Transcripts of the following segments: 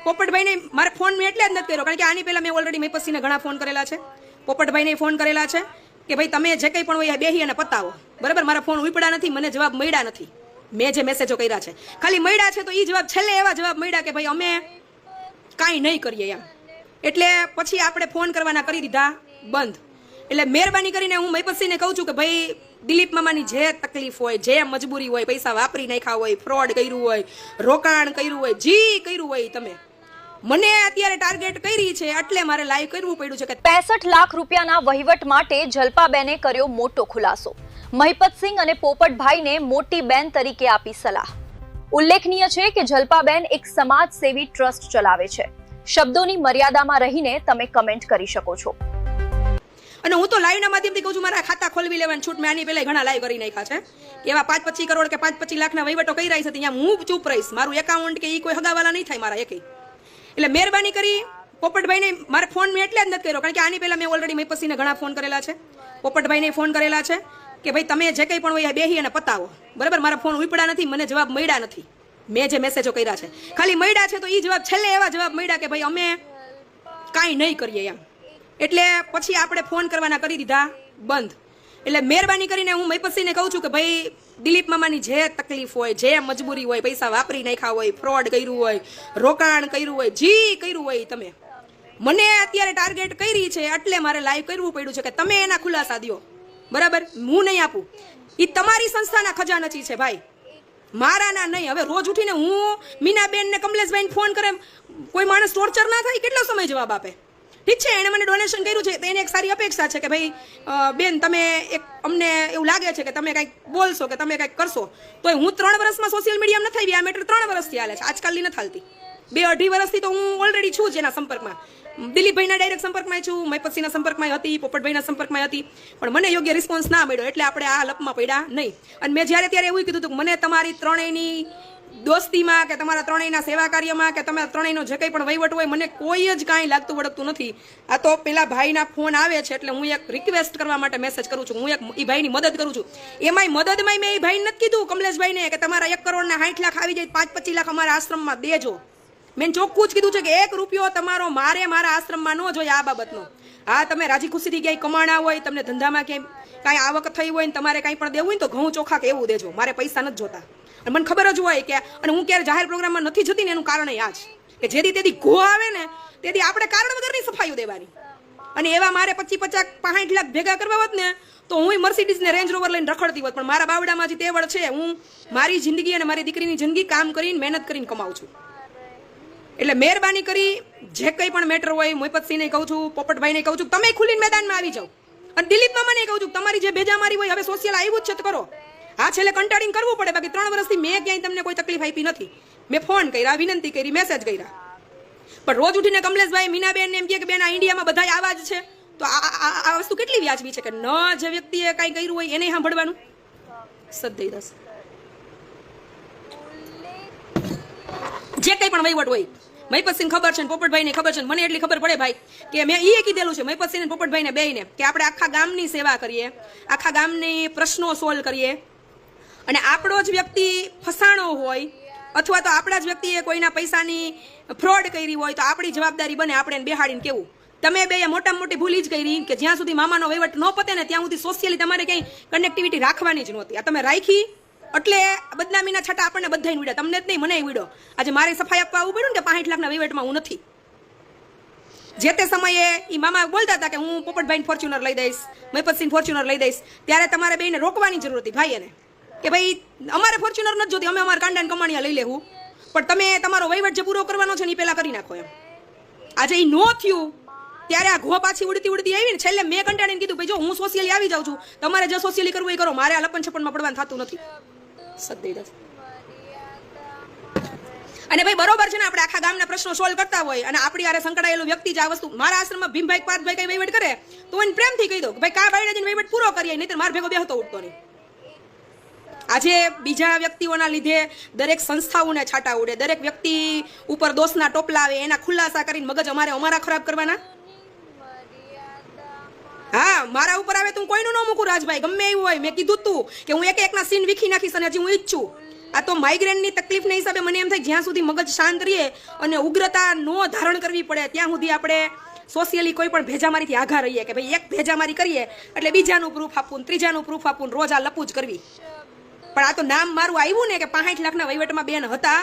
પોપટભાઈને મારે ફોન મેં એટલે જ નથી કર્યો કારણ કે આની પહેલાં મેં ઓલરેડી મહીપતસિંહને ઘણા ફોન કરેલા છે, પોપટભાઈને ફોન કરેલા છે કે ભાઈ તમે જે કંઈ પણ હોય બેહી અને પતાવો, બરાબર. મારા ફોન ઉપડ્યા નથી, મને જવાબ મળ્યા નથી, મેં જે મેસેજો કર્યા છે ખાલી મળ્યા છે. તો એ જવાબ છેલ્લે એવા જવાબ મળ્યા કે ભાઈ અમે કાંઈ નહીં કરીએ એમ. એટલે પછી આપણે ફોન કરવાના કરી દીધા બંધ. એટલે મહેરબાની કરીને હું મહીપતસિંહને કહું છું કે ભાઈ દિલીપ મામાની જે તકલીફ હોય, જે મજબૂરી હોય, પૈસા વાપરી નાખ્યા હોય, ફ્રોડ કર્યું હોય, રોકાણ કર્યું હોય, જી કર્યું હોય, તમે મને અત્યારે ટાર્ગેટ કરી છે એટલે મારે લાઈવ કરવું પડ્યું છે કે 65 લાખ રૂપિયાના વહીવટ માટે જલપાબેને કર્યો મોટો ખુલાસો. મહીપતસિંહ અને પોપટભાઈને મોટી બેન તરીકે આપી સલાહ. ઉલ્લેખનીય છે કે જલપાબેન એક સમાજ સેવી ટ્રસ્ટ ચલાવે છે. શબ્દોની મર્યાદામાં રહીને તમે કમેન્ટ કરી શકો છો. અને હું તો લાઈવના માધ્યમથી કહું છું મારા ખાતા ખોલવી લેવાની છૂટ મેં આની પહેલા ઘણા લાઈવ કરી નાખ્યા છે. એવા 5-25 કરોડ કે 5-25 લાખના વહીવટો કરી રહી છે ત્યાં હું ચૂપ રહીશ. મારું એકાઉન્ટ કે એ કોઈ હગાવાલા નહીં થાય મારા એકે. એટલે મહેરબાની કરી પોપટભાઈને મારે ફોન મેં એટલે જ નથી કર્યો કારણ કે આની પહેલાં મેં ઓલરેડી મહીપતસિંહને ઘણા ફોન કરેલા છે, પોપટભાઈને ફોન કરેલા છે કે ભાઈ તમે જે કંઈ પણ હોય બેહી અને પતાવો, બરાબર. મારા ફોન ઉપડ્યા નથી, મને જવાબ મળ્યા નથી, મેં જે મેસેજો કર્યા છે ખાલી મળ્યા છે. તો એ જવાબ છેલ્લે એવા જવાબ મળ્યા કે ભાઈ અમે કાંઈ નહીં કરીએ એમ. એટલે પછી આપણે ફોન કરવાના કરી દીધા બંધ. એટલે મહેરબાની કરીને હું મહીપતસિંહને કહું છું કે ભાઈ દિલીપ મામાની જે તકલીફ હોય, જે મજબૂરી હોય, પૈસા વાપરી નાખ્યા હોય, ફ્રોડ કર્યું હોય, રોકાણ કર્યું હોય, જી કર્યું હોય, તમે મને અત્યારે ટાર્ગેટ કરી છે એટલે મારે લાઈવ કરવું પડ્યું છે કે તમે એના ખુલાસા દો, બરાબર. હું નહીં આપું, એ તમારી સંસ્થાના ખજાનચી છે ભાઈ, મારાના નહીં. હવે રોજ ઉઠીને હું મીનાબેન ને કમલેશભાઈને ફોન કરે, કોઈ માણસ ટોર્ચર ના થાય, કેટલો સમય જવાબ આપે? ઠીક છે, એણે મને ડોનેશન કર્યું છે તો એને એક સારી અપેક્ષા છે કે ભાઈ બેન તમે એક અમને એવું લાગે છે કે તમે કંઈક બોલશો કે તમે કંઈક કરશો. તો હું 3 વર્ષમાં સોશિયલ મીડિયામાં નથી આવી. આ મેટર 3 વર્ષથી હાલે છે, આજકાલની નથી હાલતી. 2-2.5 વર્ષથી તો હું ઓલરેડી છું જેના સંપર્કમાં. દિલીપભાઈના ડાયરેક્ટ સંપર્કમાં છું, મહીપતસિંહના સંપર્કમાં હતી, પોપટભાઈના સંપર્કમાં હતી, પણ મને યોગ્ય રિસ્પોન્સ ના મળ્યો એટલે આપણે આ લપમાં પડ્યા નહીં. અને મેં જ્યારે ત્યારે એવું કીધું હતું કે મને તમારી ત્રણેયની દોસ્તીમાં કે તમારા ત્રણેયના સેવા કાર્યમાં કે તમે ત્રણેયનો જે કંઈ પણ વહીવટ હોય મને કોઈ જ કાંઈ લાગતું વળગતું નથી. આ તો પેલા ભાઈના ફોન આવે છે એટલે હું એક રિક્વેસ્ટ કરવા માટે મેસેજ કરું છું, હું એક એ ભાઈની મદદ કરું છું. એમાંય મદદમાંય મેં એ ભાઈને નથી કીધું કમલેશભાઈને કે તમારા 1 કરોડના 60 લાખ આવી જાય, 5-25 લાખ અમારા આશ્રમમાં દેજો. મેં ચોખ્ખું જ કીધું છે કે 1 રૂપિયો તમારો મારે મારા આશ્રમમાં ન જોઈએ આ બાબતનો. હા, તમે રાજી ખુશીથી ક્યાંય કમાણા હોય, તમને ધંધામાં ક્યાંય કાંઈ આવક થઈ હોય ને તમારે કાંઈ પણ દેવું હોય ને તો ઘઉં ચોખા કે એવું દેજો, મારે પૈસા નથી જોતા. અને મને ખબર જ હોય કે અને હું ક્યારે જાહેર પ્રોગ્રામમાં નથી જતી ને એનું કારણ આ જ કે જેથી તેથી ઘો આવે ને તેથી આપણે કારણ વગરની સફાઈઓ દેવાની. અને એવા મારે 25-50-65 લાખ ભેગા કરવા હોત ને તો હું મર્સિડીઝ ને રેન્જ રોવર લઈને રખડતી હોત. પણ મારા બાવડામાં જે તેવડ છે, હું મારી જિંદગી અને મારી દીકરીની જિંદગી કામ કરીને મહેનત કરીને કમાઉં છું. એટલે મહેરબાની કરી જે કંઈ પણ મેટર હોય મહીપતસિંહને કહું છું, પોપટભાઈને કહું છું, તમે ખુલ્લીને મેદાનમાં આવી જાઓ. અને દિલીપ મામાને કહું છું તમારી જે ભેજામારી હોય હવે સોશિયલ આવ્યું જ છે તો કરો. હા, છેલ્લે કંટાળીને કરવું પડે, બાકી 3 વર્ષથી મેં ક્યાંય તમને કોઈ તકલીફ આપી નથી. મેં ફોન કર્યા, વિનંતી કરી, મેસેજ કર્યા, પણ રોજ ઉઠીને કમલેશભાઈ મીનાબેન એમ કે બેન આ ઇન્ડિયામાં બધા આવા જ છે. તો આ વસ્તુ કેટલી વ્યાજબી છે કે ન જે વ્યક્તિએ કાંઈ કર્યું હોય એને સાંભળવાનું. સદય દસ જે કંઈ પણ વહીવટ હોય મહીપતસિંહ ખબર છે, પોપટભાઈને ખબર છે, મને એટલી ખબર પડે ભાઈ કે મેં એ કીધેલું છે મહીપતસિંહ પોપટભાઈને બેયને કે આપણે આખા ગામની સેવા કરીએ, આખા ગામની પ્રશ્નો સોલ્વ કરીએ. અને આપણો જ વ્યક્તિ ફસાણો હોય અથવા તો આપણા જ વ્યક્તિએ કોઈના પૈસાની ફ્રોડ કરી હોય તો આપણી જવાબદારી બને આપણે એને બેહાડીને કેવું. તમે બે મોટામાં મોટી ભૂલ જ કરી કે જ્યાં સુધી મામાનો વહીવટ ન પતે ને ત્યાં સુધી સોશિયલી તમારે કંઈ કનેક્ટિવિટી રાખવાની જ નહોતી. આ તમે રાખી એટલે બદનામીના છટા આપણને બધાને ઉડ્યા, તમને જ નહીં મને ઉડ્યો. આજે મારે સફાઈ આપવા આવવું પડ્યું ને કે 65 લાખના વહીવટમાં હું નથી. જે તે સમયે એ મામા બોલતા હતા કે હું પોપટભાઈને ફોર્ચ્યુનર લઈ દઈશ, મહીપતસિંહ ફોર્ચ્યુનર લઈ દઈશ, ત્યારે તમારે બેને રોકવાની જરૂર હતી ભાઈ એને કે ભાઈ અમારે ફોર્ચ્યુનર નથી જોતી, અમે અમારા કાંડાને કમાણીયા લઈ લેવું, પણ તમે તમારો વહીવટ જે પૂરો કરવાનો છે ને એ પહેલાં કરી નાખો એમ. આજે એ નો થયું ત્યારે આ ઘો પાછી ઉડતી આવી ને છેલ્લે મેં કંટાળીને કીધું ભાઈ જો હું સોશિયલી આવી જાઉં છું, તમારે જે સોશિયલી કરવું એ કરો, મારે આ લપન છપનમાં પડવાનું થતું નથી. સદય અને ભાઈ બરોબર છે ને, આપણે આખા ગામના પ્રશ્નો સોલ્વ કરતા હોય અને આપણી આરે સંકળાયેલો વ્યક્તિ જ આ વસ્તુ મારા આશ્રમમાં ભીમભાઈ પાર્થભાઈ કઈ વહીવટ કરે તો એને પ્રેમથી કહી દો કે ભાઈ કા બાયડે જઈને વહીવટ પૂરો કરીએ, નહીં તો માર ભેગો બેહતો ઉઠતો નહીં. આજે બીજા વ્યક્તિઓના લીધે દરેક સંસ્થાઓને છાટા ઉડે, દરેક વ્યક્તિ ઉપર દોષના ટોપલા આવે, એના ખુલાસા કરીને મગજ અમારા ખરાબ કરવાના. હા, મારા ઉપર આવે તું કોઈનું ન મૂકું રાજભાઈ, ગમે એવું હોય. મેં કીધું તું કે હું એકના સીન વીખી નાખીશ અને હજી હું ઈચ્છું આ તો માઇગ્રેનની તકલીફના હિસાબે મને એમ થાય જ્યાં સુધી મગજ શાંત રહીએ અને ઉગ્રતા નો ધારણ કરવી પડે ત્યાં સુધી આપણે સોશિયલી કોઈ પણ ભેજામારીથી આઘા રહીએ કે ભાઈ એક ભેજામારી કરીએ એટલે બીજાનું પ્રૂફ આપવું, ત્રીજાનું પ્રૂફ આપવું, રોજ આ લપું જ કરવી. પણ આ તો નામ મારું આવ્યું ને કે 65 લાખના વહીવટમાં બેન હતા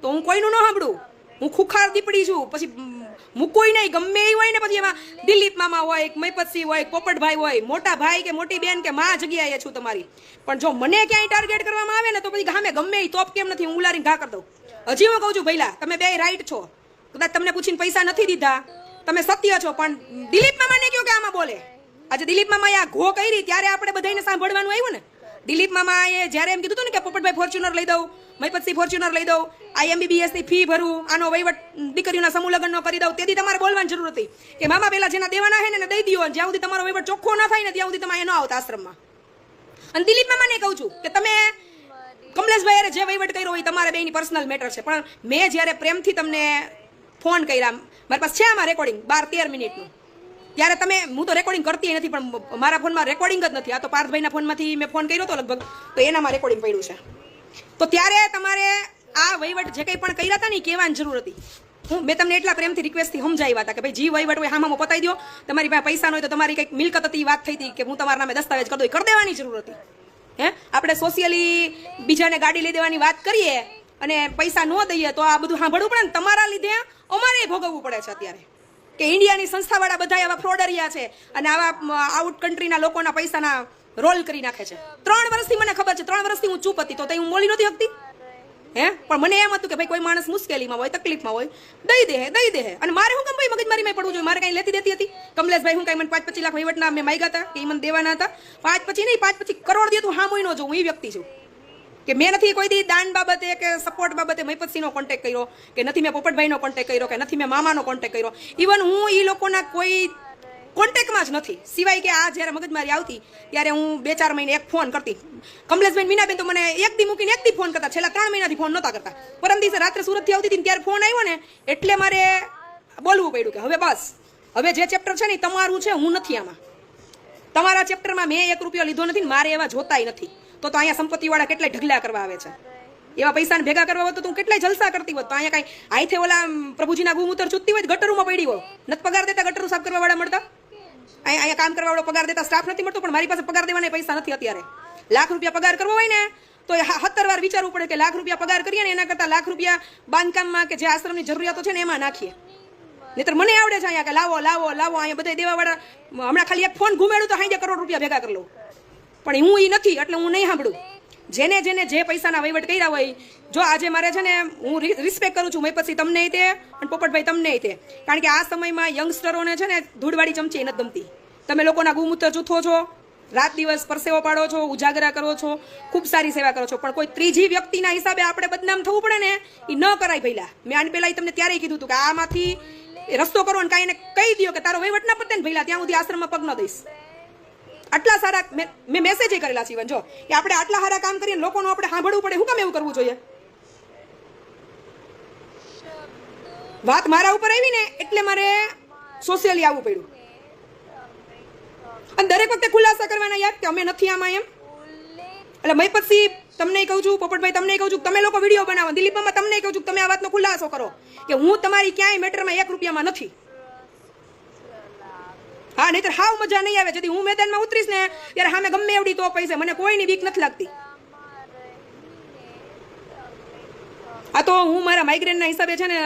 તો હું કોઈનું ન સાંભળું. હું ખુખાર દીપડી છું. પછી મૂકોય નહીં, ગમે એ હોય ને પછી એમાં દિલીપ મામા હોય, મહિપતસિંહ હોય, પોપટભાઈ હોય, મોટા ભાઈ કે મોટી બેન કે માં જગ્યાએ છું તમારી. પણ જો મને ક્યાંય ટાર્ગેટ કરવામાં આવે ને તો પછી ગામે ગમે એ તોપ કેમ નથી હું ઉલારીને ઘા કરી દઉં. હજી હું કહું છું ભઈલા, તમે બે રાઈટ છો. કદાચ તમને પૂછીને પૈસા નથી દીધા, તમે સત્ય છો, પણ દિલીપ મામાને કહો કે આમાં બોલે. આજે દિલીપ મામાએ આ ઘો કરી ત્યારે આપણે બધાને સાંભળવાનું આવ્યું ને. દિલીપ મામાએ જ્યારે એમ કીધું હતું ને કે પોપટભાઈ ફોર્ચ્યુનર લઈ દઉં, મહિપતસિંહ ફોર્ચ્યુનર લઈ દઉં, IMBBS ની ફી ભરું, આનો વહીવટ દીકરીઓના સમૂહ લગ્નનો કરી દઉં, તેથી તમારે બોલવાની જરૂર હતી કે મામા પેલા જેના દેવાના છે ને એને દઈ દો. જ્યાં સુધી તમારો વહીવટ ચોખ્ખો ના થાય ને ત્યાં સુધી તમે અહીંયા ન આવતા આશ્રમમાં. અને દિલીપ મામાને કહું છું કે તમે કમલેશભાઈ જે વહીવટ કર્યો હોય તમારે બેની પર્સનલ મેટર છે, પણ મેં જ્યારે પ્રેમથી તમને ફોન કર્યા, મારી પાસે છે આમાં રેકોર્ડિંગ 12-13 મિનિટનું, ત્યારે તમે, હું તો રેકોર્ડિંગ કરતી નથી પણ મારા ફોનમાં રેકોર્ડિંગ જ નથી. આ તો પાર્થભાઈના ફોનમાંથી મેં ફોન કર્યો હતો લગભગ, તો એનામાં રેકોર્ડિંગ પડ્યું છે. તો ત્યારે તમારે આ વહીવટ જે કંઈ પણ કર્યા હતા ને એ કહેવાની જરૂર હતી. મેં તમને એટલા પ્રેમથી રિક્વેસ્ટથી સમજાવ્યા હતા કે ભાઈ જી વહીવટ હોય હામાં પતાવી દો, તમારી પાસે પૈસા ન હોય તો તમારી કંઈક મિલકત હતી વાત થઈ હતી કે હું તમારા નામે દસ્તાવેજ કરી દઉં, કરી દેવાની જરૂર હતી. આપણે સોશિયલી બીજાને ગાડી લઈ દેવાની વાત કરીએ અને પૈસા ન દઈએ તો આ બધું સાંભળવું પડે ને. તમારા લીધે અમારે ભોગવવું પડે છે અત્યારે કે ઇન્ડિયાની સંસ્થાવાળા બધા એવા ફ્રોડરિયા છે અને આવા આઉટ કન્ટ્રીના લોકોના પૈસાના રોલ કરી નાખે છે. 3 વર્ષથી મને ખબર છે, 3 વર્ષથી હું ચૂપ હતી તો હું બોલી નહોતી શકતી. પણ મને એમ હતું કે ભાઈ કોઈ માણસ મુશ્કેલીમાં હોય, તકલીફમાં હોય, દઈ દે. અને મારે હું કેમ ભાઈ મગજમારીમાં પડવું જોઈએ? મારે કઈ લેતી દેતી હતી? કમલેશભાઈ હું કઈ મને 5-25 લાખ વહીવટના મેં માંગ્યા હતા કે મને દેવાના હતા? 5-25 નહીં, 5-25 કરોડ દે તું હા મોઈ ન જોઉં. હું એ વ્યક્તિ છું કે મેં નથી કોઈ દી દાન બાબતે કે સપોર્ટ બાબતે મહિપતસિંહનો કોન્ટેક્ટ કર્યો કે નથી મેં પોપટભાઈનો કોન્ટેક્ટ કર્યો કે નથી મેં મામાનો કોન્ટેક્ટ કર્યો. ઇવન હું એ લોકોના કોઈ કોન્ટેક્ટમાં જ નથી, સિવાય કે આ જ્યારે મગજમારી આવતી ત્યારે હું 2-4 મહિને એક ફોન કરતી. કમલેશભાઈ મીનાબેન તો મને એક દી મૂકીને એક દી ફોન કરતા, છેલ્લા 3 મહિનાથી ફોન નહોતા કરતા. પરમ દિવસે રાત્રે સુરતથી આવતી હતી ત્યારે ફોન આવ્યો ને એટલે મારે બોલવું પડ્યું કે હવે બસ, હવે જે ચેપ્ટર છે ને તમારું છે, હું નથી આમાં. તમારા ચેપ્ટરમાં મેં 1 રૂપિયો લીધો નથી, મારે એવા જોતાય નથી. તો અહીંયા સંપત્તિવાળા કેટલાય ઢગલા કરવા આવે છે. એવા પૈસાને ભેગા કરવા હોત તો તું કેટલાય જલસા કરતી હોત. તો અહીંયા કઈ આઈથે ઓલા પ્રભુજીના ગુમૂત્ર ચૂતતી હોય ગટરમાં પડી હોય, નથી પગાર દેતા ગટરું સાફ કરવા વાળા મળતા, અહીંયા કામ કરવા વાળો પગાર દેતા સ્ટાફ નથી મળતો. પણ મારી પાસે પગાર દેવાના પૈસા નથી અત્યારે. લાખ રૂપિયા પગાર કરવો હોય ને તો 17 વાર વિચારવું પડે કે લાખ રૂપિયા પગાર કરીએ ને એના કરતાં લાખ રૂપિયા બાંધકામમાં કે જે આશ્રમની જરૂરિયાતો છે ને એમાં નાખીએ. નહીતર મને આવડે છે અહીંયા કે લાવો અહીંયા બધા દેવાવાળા, હમણાં ખાલી એક ફોન ઘુમેડું તો 60 કરોડ રૂપિયા ભેગા કરી લઉં. પણ હું એ નથી, એટલે હું નહીં સાંભળું. જેને જે પૈસાના વહીવટ કર્યા હોય, જો આજે મારે છે ને હું રિસ્પેક્ટ કરું છું મહિપતસિંહ તમને તે અને પોપટભાઈ તમને તે, કારણ કે આ સમયમાં યંગસ્ટરોને છે ને ધૂળવાળી ચમચી નથી ગમતી. તમે લોકોના ગુમૂત્ર જૂથો છો, રાત દિવસ પરસેવો પાડો છો, ઉજાગરા કરો છો, ખૂબ સારી સેવા કરો છો, પણ કોઈ ત્રીજી વ્યક્તિના હિસાબે આપણે બદનામ થવું પડે ને એ ન કરાય. પહેલા મેં આને પહેલા તમને ત્યારે કીધું હતું કે આમાંથી રસ્તો કરો અને કાંઈને કહી દો કે તારો વહીવટ ના પતે ને પહેલા ત્યાં સુધી આશ્રમમાં પગ ન દઈશ. આટલા સારા મેં મેસેજ કરેલા છે જો કે આપણે આટલા સારા કામ કરીએ લોકોનું આપણે સાંભળવું પડે. હું કેમ એવું કરવું જોઈએ? વાત મારા ઉપર આવી ને એટલે મારે સોશિયલી આવવું પડ્યું. અને દરેક વખતે ખુલાસા કરવાના યાર કે અમે નથી આમાં એમ. એટલે મહિપતસિંહ તમને કહું છું, પોપટભાઈ તમને કહું છું, તમે લોકો વિડીયો બનાવો, દિલીપમાં તમને કહું છું તમે આ વાતનો ખુલાસો કરો કે હું તમારી ક્યાંય મેટરમાં 1 રૂપિયામાં નથી. હા, નહીતર હાવ મજા નહીં આવે. જેથી હું મેદાનમાં ઉતરીશ ને ત્યારે સામે ગમે એવડી તો પૈસે મને કોઈની બીક નથી લાગતી. આ તો હું મારા માઇગ્રેનના હિસાબે છે ને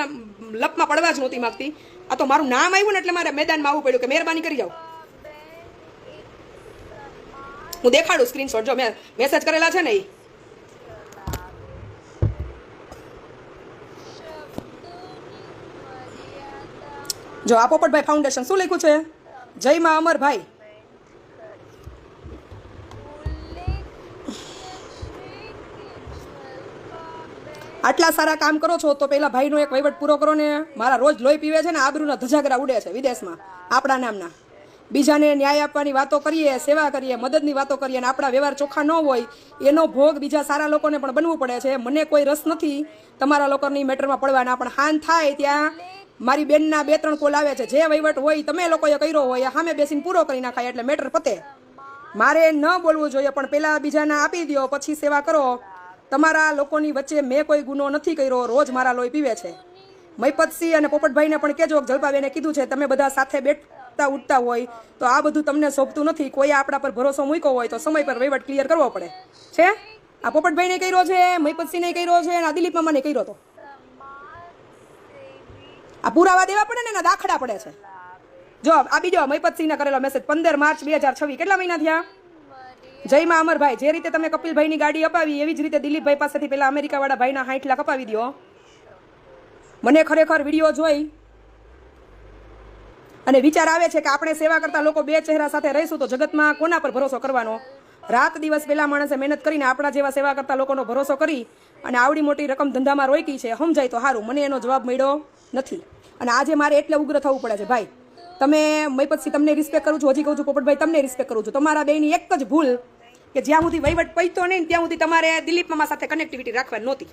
લપમાં પડવા જ નહોતી માંગતી. આ તો મારું નામ આવ્યું ને એટલે મારે મેદાનમાં આવવું પડ્યું કે મહેરબાની કરી જાઓ. હું દેખાડું સ્ક્રીનશોટ, જો મેં મેસેજ કરેલા છે ને એ. જો આ પોપટભાઈ ફાઉન્ડેશન શું લખ્યું છે? જય માં અમરભાઈ. આટલા સારા કામ કરો છો તો પેલા ભાઈનો એક વહીવટ પૂરો કરો ને. મારા રોજ લોહી પીવે છે ને આબરૂના ધજાગરા ઉડે છે વિદેશમાં આપણા નામના. બીજાને ન્યાય આપવાની વાતો કરીએ, સેવા કરીએ, મદદની વાતો કરીએ અને આપણા વ્યવહાર ચોખ્ખા ન હોય એનો ભોગ બીજા સારા લોકોને પણ બનવું પડે છે. મને કોઈ રસ નથી તમારા લોકોની મેટરમાં પડવાના, પણ હાન થાય ત્યાં મારી બેનના 2-3 કોલ આવે છે. જે વહીવટ હોય તમે લોકોએ કર્યો હોય સામે બેસીને પૂરો કરી નાખાય એટલે મેટર પતે. મારે ન બોલવું જોઈએ, પણ પેલા બીજાના આપી દો પછી સેવા કરો તમારા લોકોની વચ્ચે મેં કોઈ ગુનો નથી કર્યો, રોજ મારા લોહી પીવે છે. મહિપતસિંહ અને પોપટભાઈને પણ કહેજો, જલપાબેને કીધું છે તમે બધા સાથે બેઠતા ઉઠતા હોય તો આ બધું તમને શોભતું નથી. કોઈ આપણા પર ભરોસો મૂક્યો હોય તો સમય પર વહીવટ ક્લિયર કરવો પડે છે. આ પોપટભાઈને કર્યો છે, મહિપતસિંહને કર્યો છે, અને આ દિલીપ મામાને કર્યો હતો. આ પુરાવા દેવા પડે ને એના દાખલા પડે છે. જો આ બીજો મહિપતસિંહને કરેલો મેસેજ 15 માર્ચ 2026, કેટલા મહિના થયા? જયમાં અમરભાઈ, જે રીતે તમે કપિલભાઈની ગાડી અપાવી એવી જ રીતે દિલીપભાઈ પાસેથી પેલા અમેરિકાવાળા ભાઈના 60 લાખ અપાવી દો. મને ખરેખર વિડીયો જોઈ અને વિચાર આવે છે કે આપણે સેવા કરતા લોકો બે ચહેરા સાથે રહીશું તો જગતમાં કોના પર ભરોસો કરવાનો? રાત દિવસ પેલા માણસે મહેનત કરીને આપણા જેવા સેવા કરતા લોકોનો ભરોસો કરી અને આવડી મોટી રકમ ધંધામાં રોકી છે. સમજાય તો સારું, મને એનો જવાબ મળ્યો નથી. અને આજે મારે એટલે ઉગ્ર થવું પડે છે. ભાઈ તમે મહિપતસિંહ તમને રિસ્પેક્ટ કરું છું, હજી કહું છું પોપટભાઈ તમને રિસ્પેક્ટ કરું છું. તમારા બેની એક જ ભૂલ કે જ્યાં સુધી વહીવટ પૈતો નહીં ત્યાં સુધી તમારે દિલીપ મામા સાથે કનેક્ટિવિટી રાખવાની નહોતી.